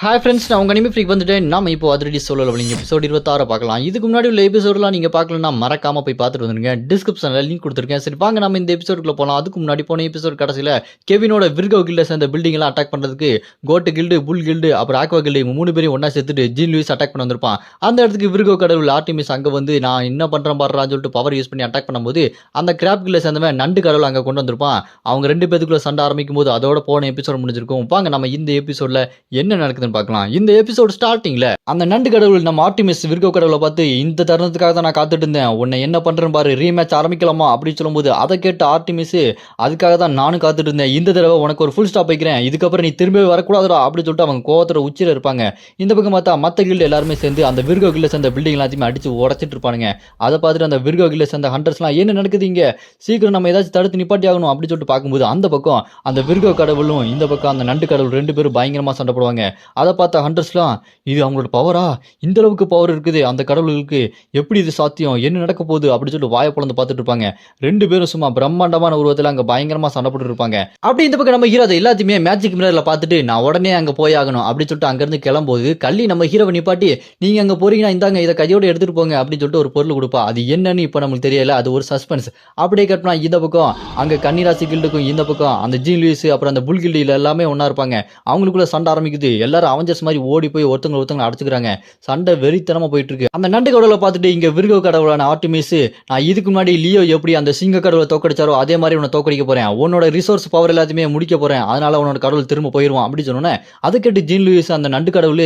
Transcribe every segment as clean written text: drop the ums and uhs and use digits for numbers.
Hi friends, நான் உங்கள் anime freak வந்துட்டேன். நம்ம இப்போ அதிரடி சொல்லல நீங்கள் எபிசோட் 26 பார்க்கலாம். இதுக்கு முன்னாடி உள்ள எபிசோடெலாம் நீங்கள் பார்க்கலன்னா மறக்காமல் போய் பார்த்துட்டு வந்துருங்க. டிஸ்கிரிப்ஷனில் லிங்க் கொடுத்துருக்கேன். சரி வாங்க நம்ம இந்த எபிசோடுக்குள்ள போகலாம். அதுக்கு முன்னாடி போன எபிசோட் கடைசியில் கெவினோட விர்கோ கில்டை சேர்ந்த பில்டிங்கெல்லாம் அட்டாக் பண்ணுறதுக்கு கோட்டு கில்டு, புல் கில்டு, அப்புறம் ஆக்வா கில்டு 3 பேரையும் ஒன்றா சேர்த்துட்டு ஜீன் லூயிஸ் அட்டாக் பண்ண வந்திருப்பான். அந்த இடத்துக்கு விர்கோ கடவுள் ஆர்டிமிஸ் அங்கே வந்து நான் என்ன பண்ணுறேன் பாடுறான்னு சொல்லிட்டு பவர் யூஸ் பண்ணி அட்டாக் பண்ணும்போது அந்த கிராப் கில்டை சேர்ந்தவன் நண்டு கடவுள் அங்கே கொண்டு வந்திருப்பான். அவங்க 2 பேத்துக்குள்ள சண்டை ஆரம்பிக்கும் போது அதோட போன எபிசோட் முடிஞ்சிருக்கும். வாங்க நம்ம இந்த எபிசோடில் என்ன நடக்குதுன்னு பார்க்கலாம். இந்த எபிசோட் ஸ்டார்டிங்ல அந்த நண்டு கடவுள் நம்ம ஆர்டிமிஸ் விர்கோ கடவுளை பார்த்து இந்த தருணத்துக்காக தான் நான் காத்துட்டு இருந்தேன், உன்னை என்ன பண்றேன் பாரு, ரீமேட்ச் ஆரம்பிக்கலாமா அப்படின்னு சொல்லும்போது அதை கேட்ட ஆர்டிமிஸ் அதுக்காக தான் நானும் காத்துட்டு இருந்தேன், இந்த தடவை உனக்கு ஒரு ஃபுல் ஸ்டாப் வைக்கிறேன், இதுக்கப்புறம் நீ திரும்பி வரக்கூடாதுடா அப்படின்னு சொல்லிட்டு அவங்க கோவத்தோட உச்சியில் இருப்பாங்க. இந்த பக்கம் பார்த்தா மற்ற கில்டு எல்லாருமே சேர்ந்து அந்த விர்கோ கில்ல சேர்ந்த பில்டிங் எல்லாத்தையுமே அடிச்சு உடச்சிட்டு இருப்பானுங்க. அதை பார்த்துட்டு அந்த விர்கோ கில்ல சேர்ந்த ஹண்டர்ஸ்லாம் என்ன நடக்குது இங்க, சீக்கிரம் நம்ம ஏதாச்சும் தடுத்து நிப்பாட்டி ஆகணும் அப்படின்னு சொல்லிட்டு பார்க்கும்போது அந்த பக்கம் அந்த விர்கோ கடவுளும் இந்த பக்கம் அந்த நண்டு கடவுள் 2 பேரும் பயங்கரமா சண்டை போடுவாங்க. அதை பார்த்த ஹண்டர்ஸ்லாம் இது அவங்களோட பவரா, இந்த அளவுக்கு பவர் இருக்குது அந்த கடவுளுக்கு, எப்படி இது சாத்தியம், என்ன நடக்க போகுது அப்படின்னு சொல்லிட்டு வாயை பொளந்து பார்த்துட்டு இருப்பாங்க. 2 பேரும் சும்மா பிரம்மாண்டமான உருவத்தில் அங்கே பயங்கரமா சண்டை போட்டு இருப்பாங்க. அப்படி இந்த பக்கம் நம்ம ஹீரோ எல்லாத்தையுமே மேஜிக் மிரர்ல பார்த்துட்டு நான் உடனே அங்கே போய் ஆகணும் அப்படின்னு சொல்லிட்டு அங்கேருந்து கிளம்போது கள்ளி நம்ம ஹீரோவை நிப்பாட்டி நீங்க அங்கே போறீங்கன்னா இந்தாங்க இதை கையோட எடுத்துட்டு போங்க அப்படின்னு சொல்லிட்டு ஒரு பொருள் கொடுப்பா. அது என்னன்னு இப்போ நம்மளுக்கு தெரியல, அது ஒரு சஸ்பென்ஸ். அப்படியே கட்டினா இந்த பக்கம் அங்கே கன்னிராசி கில்டுக்கும் இந்த பக்கம் அந்த ஜீன் லூயிஸ் அப்புறம் அந்த புல் கில்டு எல்லாமே ஒன்னா இருப்பாங்க. அவங்களுக்குள்ள சண்டை ஆரம்பிக்குது. எல்லாரும் அவஞ்சர்ஸ் மாதிரி ஓடி போய் ஒருத்தவங்க அடிச்சுக்கிறாங்க. சண்டை வெறித்தனமா போயிட்டு இருக்கு. அந்த நண்டு கடவுளை பார்த்துட்டு இங்க விர்கோ கடவுளான ஆர்டிமிஸ் நான் இதுக்கு முன்னாடி லியோ எப்படி அந்த சிங்க கடவுளை தோக்கடிச்சாரோ அதே மாதிரி உன்னை தோக்கடிக்க போறேன், உன்னோட ரிசோர்ஸ் பவர் எல்லாத்தையுமே முடிக்க போறேன், அதனால உன்னோட கடவுள் திரும்ப போயிடுவான் அப்படின்னு சொன்னேன். அதை கேட்டு ஜீன் லூயிஸ் அந்த நண்டு கடவுள்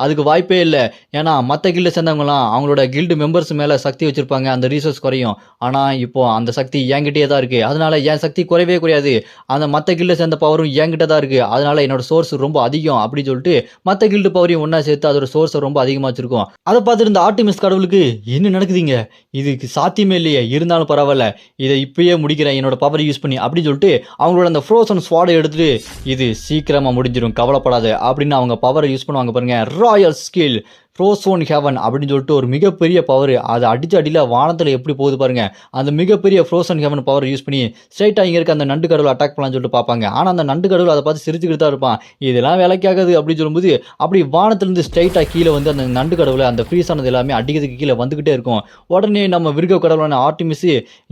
அதுக்கு வாய்ப்பே இல்லை, ஏன்னா மற்ற கில்டு சேர்ந்தவங்களாம் அவங்களோட கில்டு மெம்பர்ஸ் மேல சக்தி வச்சிருப்பாங்க, அந்த ரிசோர்ஸ் குறையும், ஆனா இப்போ அந்த சக்தி என்கிட்டயே தான் இருக்கு, அதனால என் சக்தி குறையவே குறையாது, அந்த மற்ற கில்டு சேர்ந்த பவரும் என்கிட்ட தான் இருக்கு, அதனால என்னோட சோர்ஸ் ரொம்ப அதிகம் அப்படின்னு சொல்லிட்டு மற்ற கில்டு பவரையும் ஒன்னா சேர்த்து அதோட சோர்ஸை ரொம்ப அதிகமாக வச்சிருக்கும். அதை பார்த்துட்டு இந்த ஆர்டிமிஸ் கடவுளுக்கு என்ன நடக்குதுங்க, இதுக்கு சாத்தியமே இல்லையே, இருந்தாலும் பரவாயில்ல, இதை இப்பயே முடிக்கிறேன் என்னோட பவர் யூஸ் பண்ணி அப்படின்னு சொல்லிட்டு அவங்களோட அந்த ஃப்ரோசன் ஸ்வாடை எடுத்துட்டு இது சீக்கிரமா முடிஞ்சிடும் கவலைப்படாத அப்படின்னு அவங்க பவரை யூஸ் பண்ணுவாங்க பாருங்க. ராயல் ஸ்கில் ஃப்ரோசோன் ஹெவன் அப்படின்னு சொல்லிட்டு ஒரு மிகப்பெரிய பவர், அது அடிச்சு அடியில் வானத்தில் எப்படி போகுது பாருங்க. அந்த மிகப்பெரிய ஃப்ரோசன் ஹெவன் பவர் யூஸ் பண்ணி ஸ்ட்ரைட்டாக இங்கே இருக்க அந்த நண்டு கடவுள் அட்டாக் பண்ணலாம்னு சொல்லிட்டு பார்ப்பாங்க. ஆனால் அந்த நண்டு கடவுள் அதை பார்த்து சிரிச்சுக்கிட்டு தான் இருப்பான், இதெல்லாம் வேலைக்காகாது அப்படின்னு சொல்லும்போது அப்படி வானத்திலிருந்து ஸ்ட்ரைட்டாக கீழே வந்து அந்த நண்டு கடவுளை அந்த ஃப்ரீஸ் ஆனது எல்லாமே அடிக்கிறதுக்கு கீழே வந்துகிட்டே இருக்கும். உடனே நம்ம விர்கோ கடவுளான ஆர்டிமிஸ்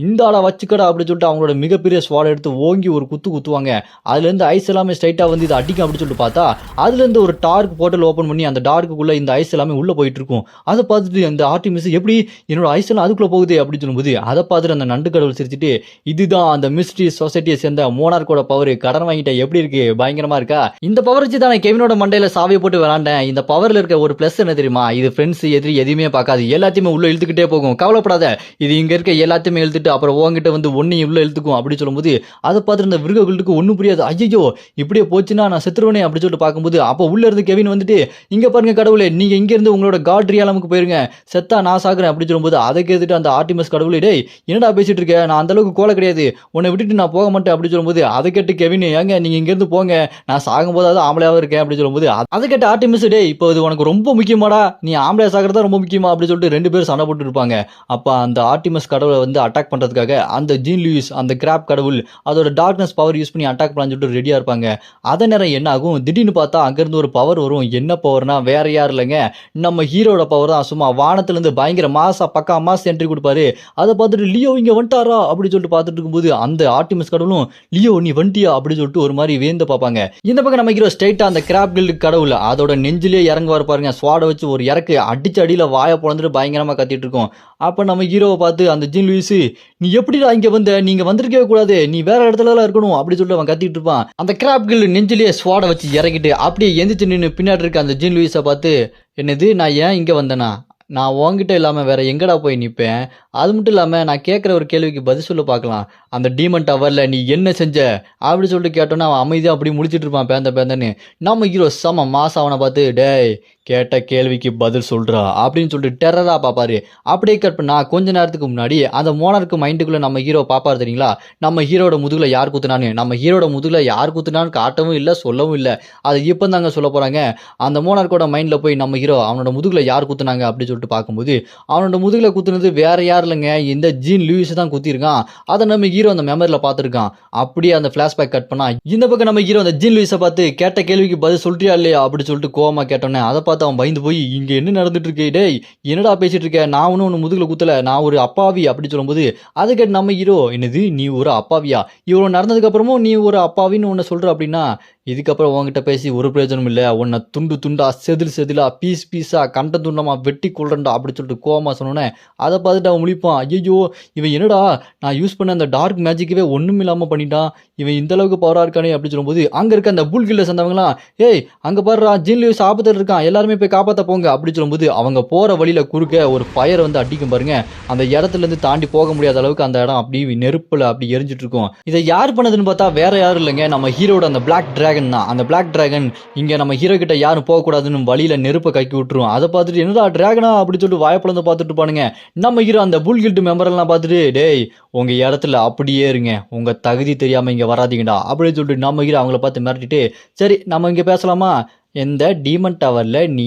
இந்த ஆளை வச்சுக்கடா அப்படின்னு சொல்லிட்டு அவங்களோட மிகப்பெரிய ஸ்வாடை எடுத்து ஓங்கி ஒரு குத்துவாங்க. அதுலேருந்து ஐஸ் எல்லாமே ஸ்ட்ரைட்டாக வந்து இது அடிக்கும் அப்படின்னு சொல்லிட்டு பார்த்தா அதுலேருந்து ஒரு டார்க் போர்ட்டல் ஓப்பன் பண்ணி அந்த டார்க்குள்ளே இந்த ஐஸ் எல்லாமே உள்ள போயிட்டு இருக்கும். அதை பார்த்துட்டு அந்த ஆர்டிமிஸ் எப்படி என்னோட ஐஸ் எல்லாம் அதுக்குள்ள போகுது அப்படின்னு சொல்லும்போது அதை பார்த்துட்டு அந்த நண்டு கடவுள் சிரிச்சுட்டு இதுதான் அந்த மிஸ்ட்ரி சொசைட்டியை சேர்ந்த மோனார்க்கோட பவர், கடன் வாங்கிட்ட எப்படி இருக்கு, பயங்கரமா இருக்கா, இந்த பவர் வச்சு தான் கெவினோட மண்டையில சாவியை போட்டு விளாண்டேன், இந்த பவர்ல இருக்க ஒரு பிளஸ் என்ன தெரியுமா, இது ஃப்ரெண்ட்ஸ் எதிரி எதுவுமே பார்க்காது, எல்லாத்தையுமே உள்ள இழுத்துக்கிட்டே போகும், கவலைப்படாத, இது இங்க இருக்க எல்லாத்தையுமே இழுத்துட்டு அப்புறம் உங்ககிட்ட வந்து ஒன்னையும் உள்ள இழுத்துக்கும் அப்படின்னு சொல்லும்போது அதை பார்த்துட்டு இந்த விர்கோ கில்டுக்கு ஒன்றும் புரியாது. ஐயோ இப்படியே போச்சுன்னா நான் செத்துருவனே அப்படின்னு சொல்லிட்டு பார்க்கும்போது அப்போ உள்ள இருந்து கெவின் வந்துட்டு இங்க பாருங்க கடவுளே, நீங்க இங்க இருந்து உங்களோட காட் ரியாலமுக்கு போயிருங்க, செத்தா நான் சாகுறேன் அப்படின்னு சொல்லும்போது அதை கேட்டுட்டு அந்த ஆர்டிமஸ் கடவுளே டேய் என்னடா பேசிட்டு இருக்க, நான் அந்த அளவுக்கு கோலை கிடையாது, உன்னை விட்டுட்டு நான் போக மாட்டேன் அப்படின்னு சொல்லும்போது அதை கேட்டு கெவின் ஏங்க நீங்க இங்க இருந்து போங்க, நான் சாகும் போதாவது ஆம்பளையாவும் இருக்கேன் அப்படின்னு சொல்லும்போது அதை கேட்டு ஆர்டிமஸ் டேய் இப்போ இது உனக்கு ரொம்ப முக்கியமாடா, நீ ஆம்பளையா சாகிறதா ரொம்ப முக்கியமா அப்படின்னு சொல்லிட்டு 2 பேரும் சண்டை போட்டு இருப்பாங்க. அப்ப அந்த ஆர்டிமஸ் கடவுளை வந்து அட்டாக் பண்றதுக்காக அந்த ஜீன் லூயிஸ் அந்த கிராப் கடவுள் அதோட டார்க்னஸ் பவர் யூஸ் பண்ணி அட்டாக் பண்ணலாம்னு சொல்லிட்டு ரெடியா இருப்பாங்க. அதை நேரம் என்ன ஆகும், திடீர்னு பார்த்தா அங்கிருந்து ஒரு பவர் வரும். என்ன பவர்னா வேற யாரும் இல்லைங்க, நம்ம ஹீரோட பவர் தான். சும்மா வானத்திலிருந்து பயங்கர மாசா பக்கா மாஸ் என்ட்ரி கொடுப்பாரு. அதை பார்த்துட்டு லியோ இங்க வந்துட்டாரா அப்படின்னு சொல்லிட்டு பார்த்துட்டு இருக்கும்போது அந்த ஆர்டிமஸ் கடவுளும் லியோ நீ வந்துட்டியா அப்படின்னு சொல்லிட்டு ஒரு மாதிரி வேந்து பார்ப்பாங்க. இந்த பக்கம் நம்ம ஹீரோ ஸ்ட்ரைட்டா அந்த கிராப் கில்டு கடவுள் அதோட நெஞ்சிலே இறங்குவார் பாருங்க, ஸ்வாட வச்சு ஒரு இறக்கு அடிச்சு அடியில வாயை பொழந்துட்டு பயங்கரமா கத்திட்டு இருக்கும். அப்ப நம்ம ஹீரோவை பார்த்து அந்த ஜீன் லூயிஸ் நீ எப்படிடா இங்க வந்த, நீங்க வந்திருக்கவே கூடாது, நீ வேற இடத்துல எல்லாம் இருக்கணும் அப்படின்னு சொல்லிட்டு அவன் கத்திட்டு இருப்பான். அந்த கிராப் கில்டு நெஞ்சிலேயே ஸ்வாட வச்சு இறக்கிட்டு அப்படியே எந்திரிச்சு நின்று பின்னாடி இருக்க அந்த ஜீன் லூயிஸை பார்த்து என்னது நான் ஏன் இங்க வந்தேனா, நான் உங்ககிட்ட இல்லாமல் வேற எங்கடா போய் நிற்பேன், அது மட்டும் இல்லாமல் நான் கேட்குற ஒரு கேள்விக்கு பதில் சொல்ல பார்க்கலாம், அந்த டீமன் டவரில் நீ என்ன செஞ்ச அப்படின்னு சொல்லிட்டு கேட்டோன்னா அவன் அமைதியாக அப்படி முடிச்சிட்டு இருப்பான் பேந்தன்னு. நம்ம ஹீரோ செம மாசம் அவனை பார்த்து டேய் கேட்ட கேள்விக்கு பதில் சொல்றா அப்படின்னு சொல்லிட்டு டெரரா பாப்பாரு. அப்படியே கட் பண்ணா கொஞ்ச நேரத்துக்கு முன்னாடி அந்த மோனருக்கு மைண்டுக்குள்ள நம்ம ஹீரோ பாப்பாரு தெரியுங்களா? நம்ம ஹீரோட முதுகுல யார் குத்துனான்னு. நம்ம ஹீரோட முதுகுல யார் குத்துனான்னு காட்டவும் இல்ல, சொல்லவும் இல்ல. அது இப்பதாங்க சொல்லப் போறாங்க. அந்த மோனர்க்கோட மைண்ட்ல போய் நம்ம ஹீரோ அவனோட முதுகுல யார் குத்துனாங்க அப்படின்னு சொல்லிட்டு பார்க்கும்போது, அவனோட முதுகுல குத்துனது வேற யாரும் இல்லைங்க. இந்த ஜீன் லூயிஸ் தான் குத்திருக்கான். அத நம்ம ஹீரோ அந்த மெமரில பார்த்திருக்கான். அப்படியே அந்த ஃபிளாஷ்பேக் கட் பண்ணா இந்த பக்கம் நம்ம ஹீரோ அந்த ஜீன் லூயிஸ பார்த்து கேட்ட கேள்விக்கு பதில் சொல்றியா இல்லையா அப்படி சொல்லிட்டு கோவமா கேட்டோன்னே அதை பார்த்து அவன் பயந்து போய் இங்க என்ன நடந்துட்டு இருக்கு டேய் என்னடா பேசிட்டு இருக்க நான் ஒன்னும் முதுகுல குத்தல நான் ஒரு அப்பாவி அப்படி சொல்லும்போது அதை கேட்டு நம்ம ஹீரோ என்னது நீ ஒரு அப்பாவியா இவ்வளவு நடந்ததுக்கு அப்புறமும் நீ ஒரு அப்பாவின்னு உன்னை சொல்ற அப்படின்னா இதுக்கப்புறம் உங்ககிட்ட பேசி ஒரு பிரயோஜனம் இல்லை உன்னை துண்டு துண்டா செதில் செதிலா பீஸ் பீஸா கண்ட துண்டமா வெட்டி கொள்றண்டா அப்படி சொல்லிட்டு கோவமா சொன்னோன்னே அதை பார்த்துட்டு அவன் முழிப்பான் ஐயோ இவன் என்னடா நான் யூஸ் பண்ண அந்த டார்க் மேஜிக்கவே ஒன்றும் இல்லாமல் பண்ணிட்டான் இவன் இந்த அளவுக்கு பவராக இருக்கானே அப்படி சொல்லும்போது அங்கே இருக்க அந்த புல்கில்ல சேர்ந்தவங்களாம் ஏய் அங்கே பாடுறா ஜீன் லூயிஸ் ஆபத்தில் இருக்கான் எல்லாருமே போய் காப்பாற்ற போங்க அப்படி சொல்லும்போது அவங்க போகிற வழியில் குறுக்க ஒரு ஃபயர் வந்து அடிக்கும் பாருங்க அந்த இடத்துலேருந்து தாண்டி போக முடியாத அளவுக்கு அந்த இடம் அப்படி நெருப்பில் அப்படி எரிஞ்சிட்டு இருக்கும் இதை யார் பண்ணதுன்னு பார்த்தா வேற யாரும் இல்லைங்க நம்ம ஹீரோட அந்த பிளாக் டிராகன் தான் அந்த பிளாக் டிராகன் இங்கே நம்ம ஹீரோ கிட்ட யாரும் போகக்கூடாதுன்னு வழியில் நெருப்பை கக்கி விட்டுரும் அதை பார்த்துட்டு என்னடா டிராகனா அப்படி சொல்லிட்டு வாயப்பழந்து பார்த்துட்டு இருப்பானுங்க நம்ம ஹீரோ அந்த புல் கில்ட் மெம்பரெல்லாம் பார்த்துட்டு டேய் உங்க இடத்துல அப்படியே இருங்க உங்க தகுதி தெரியாம இங்க வராதீங்கடா அப்படின்னு சொல்லிட்டு நம்ம ஹீரோ அவங்கள பார்த்து மிரட்டிட்டு சரி நம்ம இங்க பேசலாமா எந்த டீமன் டவர்ல நீ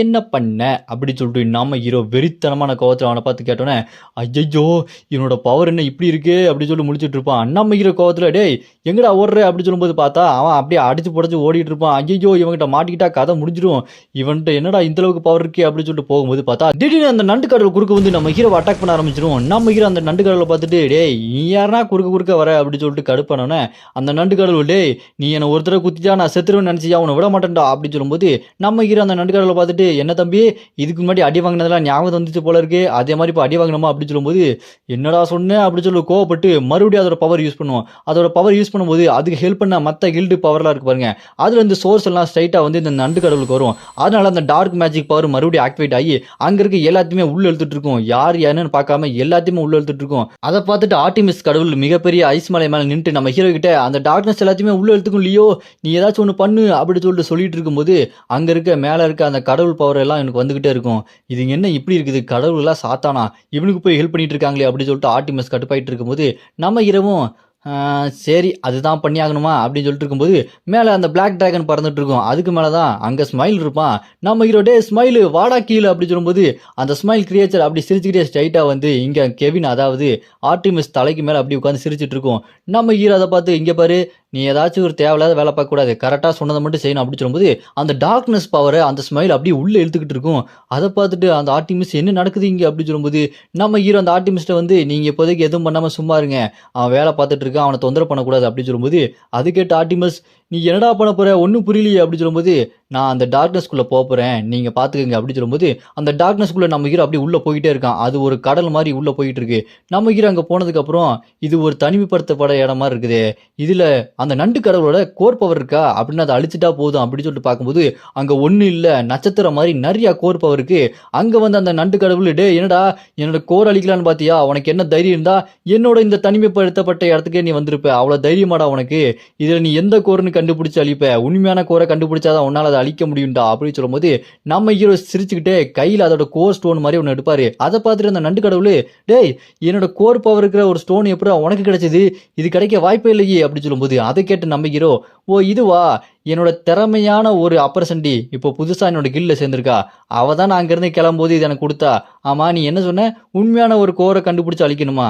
என்ன பண்ண அப்படி சொல்லிட்டு நம்ம ஹீரோ வெறித்தனமான கோவத்தில் அவனை பார்த்து கேட்டோன்னே ஐயோ இவனோட பவர் என்ன இப்படி இருக்கு அப்படி சொல்லி முடிச்சுட்டு இருப்பான் நம்ம ஹீரோ கோவத்தில் டேய் எங்கடா ஓடுற அப்படி சொல்லும்போது பார்த்தா அவன் அப்படியே அடிச்சு புடச்சு ஓடிட்டு இருப்பான் ஐயோ இவன்கிட்ட மாட்டிக்கிட்டா கதை முடிஞ்சிடும் இவன்கிட்ட என்னடா இந்த அளவுக்கு பவர் இருக்கு அப்படின்னு சொல்லிட்டு போகும்போது பார்த்தா திடீர்னு அந்த நண்டு கடல் குறுக்க வந்து நம்ம ஹீரோ அட்டாக் பண்ண ஆரம்பிச்சிடும் நம்ம ஹீரோ அந்த நண்டு கடலை பார்த்துட்டு டேய் நீ யாருனா குறுக்க வர அப்படி சொல்லிட்டு கடுப்பானோன்னே அந்த நண்டு கடல் டேய் நீ என்ன ஒருத்தர குத்திட்டா நான் செத்துருவேன்னு நினைச்சியா அவனை விட மாட்டேன்டா அப்படின்னு சொல்லும்போது நம்ம ஹீரோ அந்த நண்டுக்கடலை பார்த்துட்டு என்ன தம்பி இதுக்கு முன்னாடி அடி வாங்கினதெல்லாம் ஞாபகம் வந்துச்சு போல இருக்கு அதே மாதிரி இப்போ அடி வாங்கணுமா அப்படின்னு சொல்லும்போது என்னடா சொன்னேன் அப்படி சொல்லி கோவப்பட்டு மறுபடியும் அதோட பவர் யூஸ் பண்ணுவோம் அதோட பவர் யூஸ் பண்ணும்போது அதுக்கு ஹெல்ப் பண்ண மற்ற கில்டு பவர்லாம் இருக்கு பாருங்க அதுல இருந்து சோர்ஸ் எல்லாம் ஸ்ட்ரைட்டா வந்து இந்த நண்டு கடவுளுக்கு வரும் அதனால அந்த டார்க் மேஜிக் பவர் மறுபடியும் ஆக்டிவேட் ஆகி அங்க இருக்க எல்லாத்தையுமே உள்ள எழுத்துட்டு இருக்கும் யார் என்னன்னு பார்க்காம எல்லாத்தையுமே உள்ள எழுத்துட்டு இருக்கும் அதை பார்த்துட்டு ஆர்டிமிஸ் கடவுள் மிகப்பெரிய ஐஸ் மலை மேல நின்று நம்ம ஹீரோ கிட்ட அந்த டார்க்னஸ் எல்லாத்தையுமே உள்ள எழுத்துக்கும் லியோ நீ ஏதாச்சும் ஒன்று பண்ணு அப்படி சொல்லிட்டு இருக்கும்போது அங்க இருக்க மேல இருக்க அந்த கடவுள் பவர் எல்லாம் எனக்கு வந்துகிட்டே இருக்கும் இது என்ன இப்படி இருக்குது கடவுள் எல்லாம் சாத்தானா இவனுக்கு போய் ஹெல்ப் பண்ணிட்டு இருக்காங்களே அப்படி சொல்லிட்டு ஆர்டிமஸ் கட்டுப்பாயிட்டு இருக்கும்போது நம்ம இரவும் சரி அதுதான் பண்ணி ஆகணுமா அப்படின்னு சொல்லிட்டு இருக்கும்போது மேலே அந்த பிளாக் டிராகன் பறந்துட்டு இருக்கும் அதுக்கு மேலே தான் அங்கே ஸ்மைல் இருப்பான் நம்ம ஹீரோ டே ஸ்மைலு வாடா கீழே அப்படி சொல்லும்போது அந்த ஸ்மைல் கிரியேச்சர் அப்படி சிரிச்சுக்கிட்டே ஸ்ட்ரைட்டாக வந்து இங்கே கெவின் அதாவது ஆர்டிமிஸ் தலைக்கு மேலே அப்படி உட்காந்து சிரிச்சிட்டு இருக்கும் நம்ம ஹீரோ அதை பார்த்து இங்கே பாரு நீ ஏதாச்சும் ஒரு தேவையில்லாத வேலை பார்க்கக்கூடாது கரெக்டாக சொன்னதை மட்டும் செய்யணும் அப்படி சொல்லும்போது அந்த டார்க்னஸ் பவரை அந்த ஸ்மைல் அப்படியே உள்ளே இழுத்துக்கிட்டு இருக்கும் அதை பார்த்துட்டு அந்த ஆர்டிமிஸ் என்ன நடக்குது இங்கே அப்படி சொல்லும்போது நம்ம ஹீரோ அந்த ஆர்டிமிஸ்ட்டை வந்து நீங்கள் இப்போதைக்கு எதுவும் பண்ணாமல் சும்மா இருங்க அவன் வேலை பார்த்துட்டு இருக்கான் அவனை தொந்தரவு பண்ணக்கூடாது அப்படின்னு சொல்லும்போது அது கேட்ட ஆர்டிமஸ் நீ என்னடா பண்ண போற ஒன்றும் புரியலையே அப்படி சொல்லும்போது நான் அந்த டார்க்னஸ்குள்ளே போகிறேன் நீங்கள் பார்த்துக்கங்க அப்படி சொல்லும்போது அந்த டார்க்னஸ்குள்ளே நம்ம ஹீரோ அப்படியே உள்ளே போயிட்டே இருக்கான் அது ஒரு கடல் மாதிரி உள்ளே போயிட்டு இருக்கு நம்ம ஹீரோ அங்கே போனதுக்கப்புறம் இது ஒரு தனிமைப்படுத்தப்பட இடம் மாதிரி இருக்குது இதில் அந்த நண்டு கடவுளோட கோர் பவர் இருக்கா அப்படின்னு அதை அழிச்சிட்டா போதும் அப்படின்னு சொல்லிட்டு பார்க்கும்போது அங்கே ஒன்றும் இல்லை நட்சத்திரம் மாதிரி நிறையா கோர் பவர் இருக்கு அங்கே வந்து அந்த நண்டு கடவுள் டே என்னடா என்னோட கோர் அழிக்கலான்னு பார்த்தியா உனக்கு என்ன தைரியம் இருந்தா என்னோட இந்த தனிமைப்படுத்தப்பட்ட இடத்துக்கே நீ வந்திருப்ப அவ்வளோ தைரியமாடா உனக்கு இதில் நீ எந்த கோர்னு கண்டுபிடிச்சு அழிப்ப உண்மையான கோரை கண்டுபிடிச்சாதான் உன்னால் அதை அழிக்க முடியும்டா அப்படின்னு சொல்லும்போது நம்ம ஹீரோ சிரிச்சுக்கிட்டே கையில் அதோட கோர் ஸ்டோன் மாதிரி ஒன்று எடுப்பாரு அதை பார்த்துட்டு அந்த நண்டு கடவுள் டேய் என்னோட கோர் பவர் இருக்கிற ஒரு ஸ்டோன் எப்படி உனக்கு கிடைச்சது இது கிடைக்க வாய்ப்பே இல்லையே அப்படி சொல்லும்போது அதை கேட்டு நம்ம ஹீரோ ஓ இதுவா என்னோட திறமையான ஒரு அப்பர்சன்டி இப்போ புதுசாக என்னோட கில்ல சேர்ந்திருக்கா அவ தான் நான் அங்கேருந்து கிளம்பும்போது இது எனக்கு கொடுத்தா ஆமாம் நீ என்ன சொன்ன உண்மையான ஒரு கோரை கண்டுபிடிச்சி அழிக்கணுமா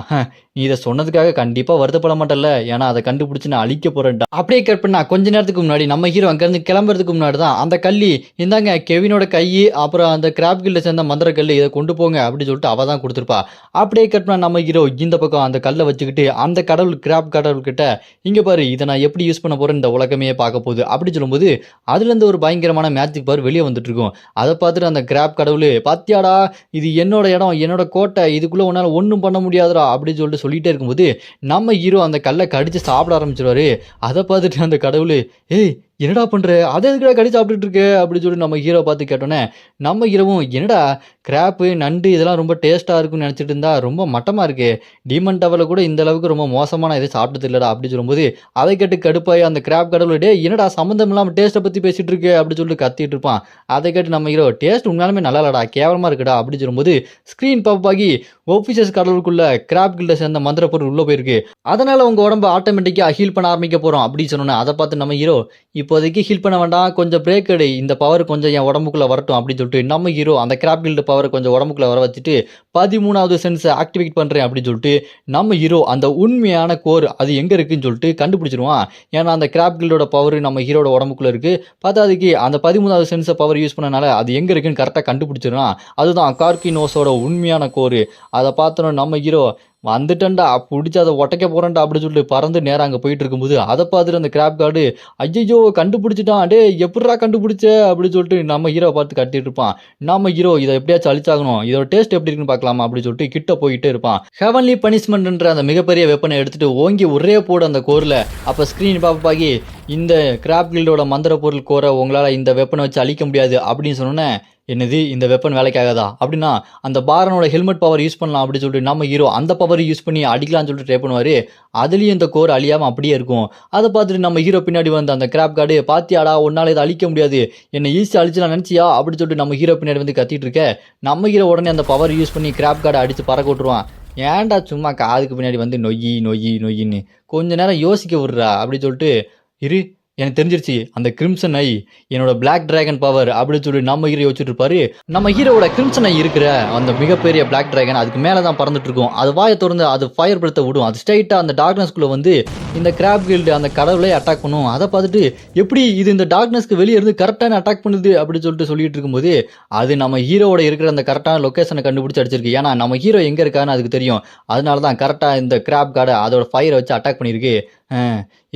நீ இதை சொன்னதுக்காக கண்டிப்பாக வருத்தப்பட மாட்டல ஏன்னா அதை கண்டுபிடிச்சி நான் அழிக்க போறேன்டா அப்படியே கட் பண்ணா கொஞ்ச நேரத்துக்கு முன்னாடி நம்ம ஹீரோ அங்கேருந்து கிளம்புறதுக்கு முன்னாடி தான் அந்த கல்லி இந்தாங்க கெவினோட கை அப்புறம் அந்த கிராப் கில்ல சேர்ந்த மந்திர கல் இதை கொண்டு போங்க அப்படின்னு சொல்லிட்டு அவ தான் கொடுத்துருப்பா அப்படியே கட் பண்ணா நம்ம ஹீரோ இந்த பக்கம் அந்த கல்லை வச்சுக்கிட்டு அந்த கடவுள் கிராப் கடவுள் கிட்ட இங்கே பாரு இதை நான் எப்படி யூஸ் பண்ண போறேன் இந்த உலகமே பார்க்க போகுது அப்படி சொல்லும்போது அதுலேருந்து ஒரு பயங்கரமான மேஜிக் பவர் வெளியே வந்துட்டு இருக்கும் அதை பார்த்துட்டு அந்த கிராப் கடவுள் பாத்தியாடா இது என்னோட இடம் என்னோட கோட்டை இதுக்குள்ள உன்னால ஒன்றும் பண்ண முடியாதுடா அப்படின்னு சொல்லிட்டு சொல்லிட்டே இருக்கும்போது நம்ம ஹீரோ அந்த கல்லை கடிச்சு சாப்பிட ஆரம்பிச்சிருவாரு அதை பார்த்துட்டு அந்த கடவுள் ஏய் என்னடா பண்ற? அத எதுக்குடா கடி சாப்பிட்டுட்டு இருக்க? அப்படின்னு சொல்லி நம்ம ஹீரோ பார்த்து கேட்டோனே, நம்ம ஹீரோவும் என்னடா கிராப்பு, நண்டு இதெல்லாம் ரொம்ப டேஸ்ட்டா இருக்கும்னு நெனச்சுட்டு இருந்தா, ரொம்ப மட்டமா இருக்கே. டீமன் டவர்ல கூட இந்த அளவுக்கு ரொம்ப மோசமா நான் எதுவும் சாப்பிட்டது இல்லடா அப்படின்னு சொல்லும்போது, அதை கேட்டு கடுப்பாயி அந்த கிராப் கடவுள், டேய் என்னடா சம்மந்தம் இல்லாம டேஸ்ட்ட பத்தி பேசிட்டு இருக்க? அப்படின்னு சொல்லிட்டு கத்திட்டு இருப்பான். அதை கேட்டு நம்ம ஹீரோ, டேஸ்ட் உண்மையாலுமே நல்லா இல்லடா, கேவலமா இருக்குடா அப்படின்னு சொல்லும்போது, ஸ்க்ரீன் பாப் ஆகி ஒபிஷியஸ் கடவுளுக்குள்ள கிராப் கில்ட சேர்ந்த மந்திர பொருள் உள்ள போயிருக்கு. அதனால உங்க உடம்ப ஆட்டோமேட்டிக்கா ஹீல் பண்ண ஆரம்பிக்க போறோம் அப்படின்னு சொன்னோனே, அதை பார்த்து நம்ம ஹீரோ, இப்போதைக்கு ஹீல் பண்ண வேண்டாம், கொஞ்சம் பிரேக் எடு, இந்த பவர் கொஞ்சம் என் உடம்புக்குள்ள வரட்டும் அப்படின்னு சொல்லிட்டு நம்ம ஹீரோ அந்த கிராப் கில்டு பவரை கொஞ்சம் உடம்புக்குள்ள வர வச்சுட்டு 13வது சென்ஸை ஆக்டிவேட் பண்றேன் அப்படின்னு சொல்லிட்டு நம்ம ஹீரோ அந்த உண்மையான கோர் அது எங்க இருக்குன்னு சொல்லிட்டு கண்டுபிடிச்சிருவான். ஏன்னா அந்த கிராப் கில்டோட பவர் நம்ம ஹீரோட உடம்புக்குள்ள இருக்கு. பத்தாவதுக்கு அந்த 13வது சென்ஸை பவர் யூஸ் பண்ணனால அது எங்க இருக்குன்னு கரெக்டாக கண்டுபிடிச்சிடறான். அதுதான் கார்கினோஸோட உண்மையான கோர். அதை பார்த்தோம் நம்ம ஹீரோ, வந்துட்டேன்டா புடிச்சு அதை உடைக்க போறேன்டா அப்படின்னு சொல்லிட்டு பறந்து நேரா அங்க போயிட்டு இருக்கும்போது, அதை பார்த்துட்டு அந்த கிராப் கார்டு, ஐயையோ கண்டுபிடிச்சிட்டான், டேய் எப்புட்றா கண்டுபிடிச்ச அப்படின்னு சொல்லிட்டு நம்ம ஹீரோவை பார்த்து கத்திட்டு இருப்பான். நம்ம ஹீரோ இதை எப்படியாச்சும் அழிச்சாகணும், இதோட டேஸ்ட் எப்படி இருக்குன்னு பார்க்கலாமா அப்படின்னு சொல்லிட்டு கிட்ட போயிட்டே இருப்பான். ஹெவன்லி பனிஷ்மெண்ட்ன்ற அந்த மிகப்பெரிய வெப்பனை எடுத்துட்டு ஓங்கி ஒரே போடு அந்த கோர்ல. அப்ப ஸ்கிரீன் பாப்பாகி, இந்த கிராப் கில்டோட மந்திர பொருள் கோரை உங்களால இந்த வெப்பனை வச்சு அழிக்க முடியாது அப்படின்னு சொன்னோன்னே, என்னது இந்த வெப்பன் வேலைக்காகாதா அப்படின்னா அந்த பாரனோட ஹெல்மெட் பவர் யூஸ் பண்ணலாம் அப்படின்னு சொல்லிட்டு நம்ம ஹீரோ அந்த பவர் யூஸ் பண்ணி அடிக்கலாம்னு சொல்லிட்டு ட்ரை பண்ணுவாரு. அதுலயும் இந்த கோர் அழியாம அப்படியே இருக்கும். அதை பார்த்துட்டு நம்ம ஹீரோ பின்னாடி வந்து அந்த கிராப் கார்டு, பாத்தியாடா உன்னால இதை அழிக்க முடியாது, என்ன ஈஸியாக அழிச்சலாம் நினைச்சியா அப்படின்னு சொல்லிட்டு நம்ம ஹீரோ பின்னாடி வந்து கத்திட்டு இருக்க. நம்ம ஹீரோ உடனே அந்த பவர் யூஸ் பண்ணி கிராப் கார்டை அடிச்சு பறக்க விட்டுருவான். ஏன்டா சும்மா காதுக்கு பின்னாடி வந்து நொய்யி நொய்யி நொய்யின்னு கொஞ்ச நேரம் யோசிக்க விடுறா அப்படின்னு சொல்லிட்டு, இரு எனக்கு தெரிஞ்சிருச்சு, அந்த கிரிம்சன் ஐ என்னோட பிளாக் டிராகன் பவர் அப்படின்னு சொல்லி நம்ம ஹீரோ யோசிச்சுட்டு இருப்பாரு. நம்ம ஹீரோட கிரிம்சன் ஐ இருக்கிற அந்த மிகப்பெரிய பிளாக் டிராகன் அதுக்கு மேலே தான் பறந்துட்டு இருக்கும். அது வாயை திறந்து அது ஃபயர் பிளத்தை விடும். அது ஸ்ட்ரைட்டாக அந்த டார்க்னஸ்குள்ளே வந்து இந்த கிராப் கில்டு அந்த கடவுளே அட்டாக் பண்ணும். அதை பார்த்துட்டு எப்படி இது இந்த டார்க்னஸ்க்கு வெளியே இருந்து கரெக்டான அட்டாக் பண்ணுது அப்படின்னு சொல்லிட்டு இருக்கும்போது, அது நம்ம ஹீரோவோட இருக்கிற அந்த கரெக்டான லொக்கேஷனை கண்டுபிடிச்சி அடிச்சிருக்கு. ஏன்னா நம்ம ஹீரோ எங்கே இருக்கான்னு அதுக்கு தெரியும். அதனால தான் கரெக்டாக இந்த கிராப் கார்டை அதோட ஃபயரை வச்சு அட்டாக் பண்ணியிருக்கு.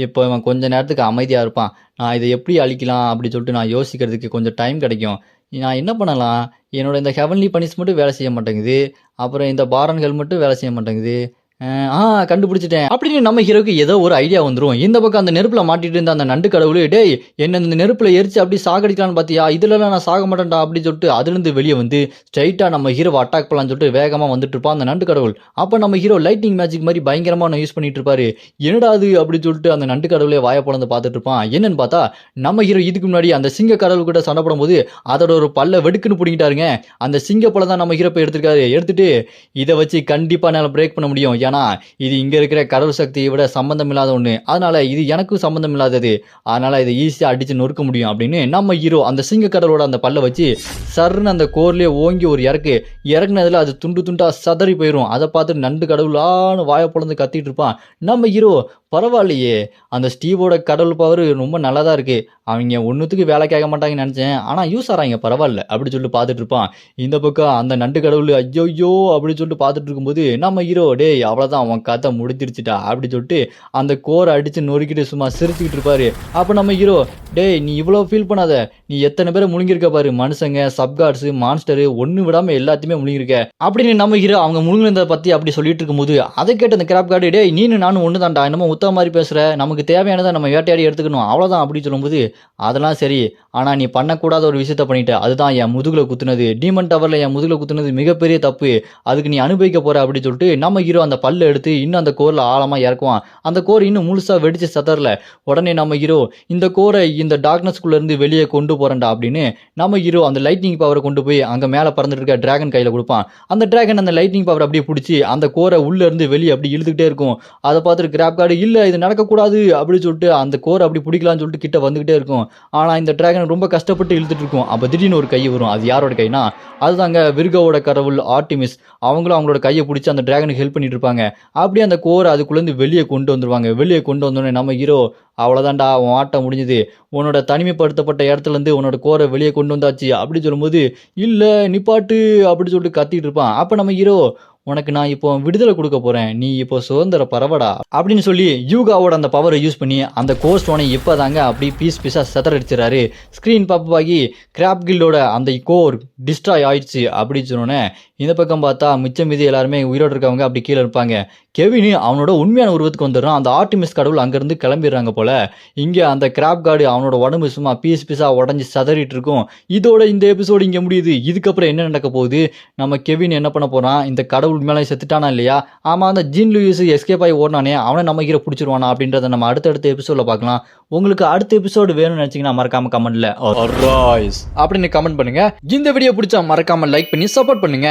இப்போ இவன் கொஞ்ச நேரத்துக்கு அமைதியாக இருப்பான். நான் இதை எப்படி அழிக்கலாம் அப்படின்னு சொல்லிட்டு நான் யோசிக்கிறதுக்கு கொஞ்சம் டைம் கிடைக்கும். நான் என்ன பண்ணலாம், என்னோட இந்த ஹெவன்லி பனிஷ்மெண்ட்டும் வேலை செய்ய மாட்டேங்குது, அப்புறம் இந்த பாரன் ஹெல்மெட்டும் வேலை செய்ய மாட்டேங்குது. கண்டுபிடிச்சிட்டேன் அப்படின்னு நம்ம ஹீரோக்கு ஏதோ ஒரு ஐடியா வந்துடும். இந்த பக்கம் அந்த நெருப்புல மாட்டிட்டு இருந்த அந்த நண்டு கடவுள், டேய் என்ன இந்த நெருப்புல எரிச்சு அப்படி சாகடிக்கலான்னு பார்த்தியா, இதுலலாம் நான் சாக மாட்டேன்டா அப்படின்னு சொல்லிட்டு அதுலேருந்து வெளியே வந்து ஸ்ட்ரைட்டா நம்ம ஹீரோவை அட்டாக் பண்ணலான்னு சொல்லிட்டு வேகமா வந்துட்டு இருப்பான் அந்த நண்டு கடவுள். அப்போ நம்ம ஹீரோ லைட்டிங் மேஜிக் மாதிரி பயங்கரமா யூஸ் பண்ணிட்டு இருப்பாரு. என்னடா அது அப்படின்னு சொல்லிட்டு அந்த நண்டு கடவுளே வாயை பொழந்து பார்த்துட்டு இருப்பான். என்னன்னு பார்த்தா நம்ம ஹீரோ இதுக்கு முன்னாடி அந்த சிங்க கடவுள் கிட்ட சண்டை போடும்போது அதோட ஒரு பல்ல வெடுக்குன்னு பிடிக்கிட்டாருங்க. அந்த சிங்க பல்ல தான் நம்ம ஹீரோ போய் எடுத்துருக்காரு. எடுத்துட்டு இதை வச்சு கண்டிப்பா என்னால் பிரேக் பண்ண முடியும், ஏன்னா இது இங்க இருக்கிற கடவுள் சக்தியை விட சம்பந்தம் இல்லாத ஒண்ணு, அதனால இது எனக்கும் சம்பந்தம் இல்லாதது, அதனால இதை ஈஸியா அடிச்சு நொறுக்க முடியும் அப்படின்னு நம்ம ஹீரோ அந்த சிங்க கடவுளோட அந்த பல்ல வச்சு சர்ன்னு அந்த கோர்லயே ஓங்கி ஒரு இறக்குனதுல அது துண்டு துண்டா சதறி போயிடும். அதை பார்த்து நண்டு கடவுளான்னு வாயை பொழந்து கத்திட்டு இருப்பான். நம்ம ஹீரோ, பரவாயில்லையே அந்த ஸ்டீவோட கடவுள் பவர் ரொம்ப நல்லா தான் இருக்கு, அவங்க ஒன்றுத்துக்கு வேலை கேட்க மாட்டாங்கன்னு நினச்சேன், ஆனால் யூஸ் ஆகிறாங்க பரவாயில்ல அப்படின்னு சொல்லிட்டு பார்த்துட்டு இருப்பான். இந்த பக்கம் அந்த நண்டு கடவுள் ஐயோயோ அப்படின்னு சொல்லிட்டு பார்த்துட்டு இருக்கும்போது நம்ம ஹீரோ, டேய் அவ்வளோதான் அவன் கதை முடிஞ்சிருச்சுட்டா அப்படின்னு சொல்லிட்டு அந்த கோரை அடித்து நொறுக்கிட்டு சும்மா சிரிச்சுக்கிட்டு இருப்பாரு. அப்போ நம்ம ஹீரோ, டேய் நீ இவ்வளோ ஃபீல் பண்ணாத, நீ எத்தனை பேரை முழுங்கிருக்க பாரு, மனுஷங்க, சப்கார்ட்ஸு, மான்ஸ்டரு, ஒன்று விடாமல் எல்லாத்தையுமே முழுங்கிருக்க அப்படின்னு நம்ம ஹீரோ அவங்க முழுங்கினதை பற்றி அப்படி சொல்லிட்டு இருக்கும்போது, அதை கேட்ட அந்த கிராப் கார்டு, டேய் நீனு நானும் ஒன்று தான்டா, என்னமோ உத்தம மாதிரி பேசுகிற, நமக்கு தேவையானதை நம்ம வேட்டையாடி எடுத்துக்கணும் அவ்வளோதான் அப்படின்னு சொல்லும்போது, அதெல்லாம் சரி, ஆனால் நீ பண்ணக்கூடாத ஒரு விஷயத்த பண்ணிட்ட, அதுதான் என் முதுகில் குத்துனது, டீமன் டவரில் என் முதுகில் குத்துனது மிகப்பெரிய தப்பு, அதுக்கு நீ அனுபவிக்க போற அப்படின்னு சொல்லிட்டு நம்ம ஹீரோ அந்த பல்ல எடுத்து இன்னும் அந்த கோரில் ஆழமாக இறக்குவான். அந்த கோர் இன்னும் முழுசாக வெடிச்சு சத்தரல. உடனே நம்ம ஹீரோ, இந்த கோரை இந்த டார்க்னஸ்குள்ளே இருந்து வெளியே கொண்டு போறேன்டா அப்படின்னு நம்ம ஹீரோ அந்த லைட்னிங் பவரை கொண்டு போய் அங்கே மேலே பறந்துட்டு இருக்க டிராகன் கையில் கொடுப்பான். அந்த டிராகன் அந்த லைட்னிங் பவர் அப்படியே பிடிச்சி அந்த கோரை உள்ளே இருந்து வெளியே அப்படி இழுத்துக்கிட்டே இருக்கும். அதை பார்த்துட்டு கிராப் கார்டு, இல்லை இது நடக்கக்கூடாது அப்படின்னு சொல்லிட்டு அந்த கோரை அப்படி பிடிக்கலான்னு சொல்லிட்டு கிட்ட வந்துகிட்டே இருக்கும். ஆனால் இந்த டிராகன் ரொம்ப கஷ்டப்பட்டு இழுத்துட்டு இருக்கும். அப்போ திடீர்னு ஒரு கை வரும். அது யாரோட கைனா, அதுதாங்க விர்கோவோட கடவுள் ஆர்டிமிஸ். அவங்களும் அவங்களோட கையை பிடிச்சி அந்த டிராகனுக்கு ஹெல்ப் பண்ணிட்டு இருப்பாங்க. அப்படியே அந்த கோரை அதுக்குள்ளேருந்து வெளியே கொண்டு வந்துருவாங்க. வெளியே கொண்டு வந்தோடனே நம்ம ஹீரோ, அவ்வளோதான்டா உன் ஆட்டம் முடிஞ்சுது, உன்னோட தனிமைப்படுத்தப்பட்ட இடத்துல இருந்து உன்னோட கோரை வெளியே கொண்டு வந்தாச்சு அப்படின்னு சொல்லும்போது, இல்லை நிப்பாட்டு அப்படின்னு சொல்லிட்டு கத்திட்டு இருப்பான். அப்போ நம்ம ஹீரோ, உனக்கு நான் இப்போ விடுதலை கொடுக்க போறேன், நீ இப்போ சுதந்திர பரவடா அப்படின்னு சொல்லி யூகாவோட அந்த பவரை யூஸ் பண்ணி அந்த கோர் ஸ்டோனை இப்போதாங்க அப்படி பீஸா செதறடிச்சிடறாரு. ஸ்க்ரீன் பாப் ஆகி கிராப் கில்டோட அந்த கோர் டிஸ்ட்ராய் ஆயிடுச்சு அப்படின்னு சொன்னோன்னே, இந்த பக்கம் பார்த்தா மிச்சம் மீதி எல்லாருமே உயிரோடு இருக்கவங்க அப்படி கீழே இருப்பாங்க. கெவின் அவனோட உண்மையான உருவத்துக்கு வந்துடுறான். அந்த ஆர்டிமிஸ் கடவுள் அங்கேருந்து கிளம்பிடுறாங்க போல. இங்கே அந்த கிராப் கார்டு அவனோட உடம்பு சும்மா பீஸாக உடஞ்சி சதறிட்டு இருக்கும். இதோட இந்த எபிசோடு இங்கே முடியுது. இதுக்கப்புறம் என்ன நடக்க போகுது, நம்ம கெவின் என்ன பண்ண போகிறான், இந்த கடவுள் மேலே செத்துட்டானா இல்லையா, ஆமாம் அந்த ஜீன் லூயிஸ் எஸ்கேப் ஆகி ஓடினானே அவனை நம்ம ஹீரோ பிடிச்சிருவானா அப்படின்றத நம்ம அடுத்தடுத்த எபிசோடில் பார்க்கலாம். உங்களுக்கு அடுத்த எபிசோடு வேணும்னு நினச்சிங்கன்னா மறக்காம கமெண்ட்ல அப்படின்னு கமெண்ட் பண்ணுங்க. இந்த வீடியோ பிடிச்சா மறக்காம லைக் பண்ணி சப்போர்ட் பண்ணுங்க.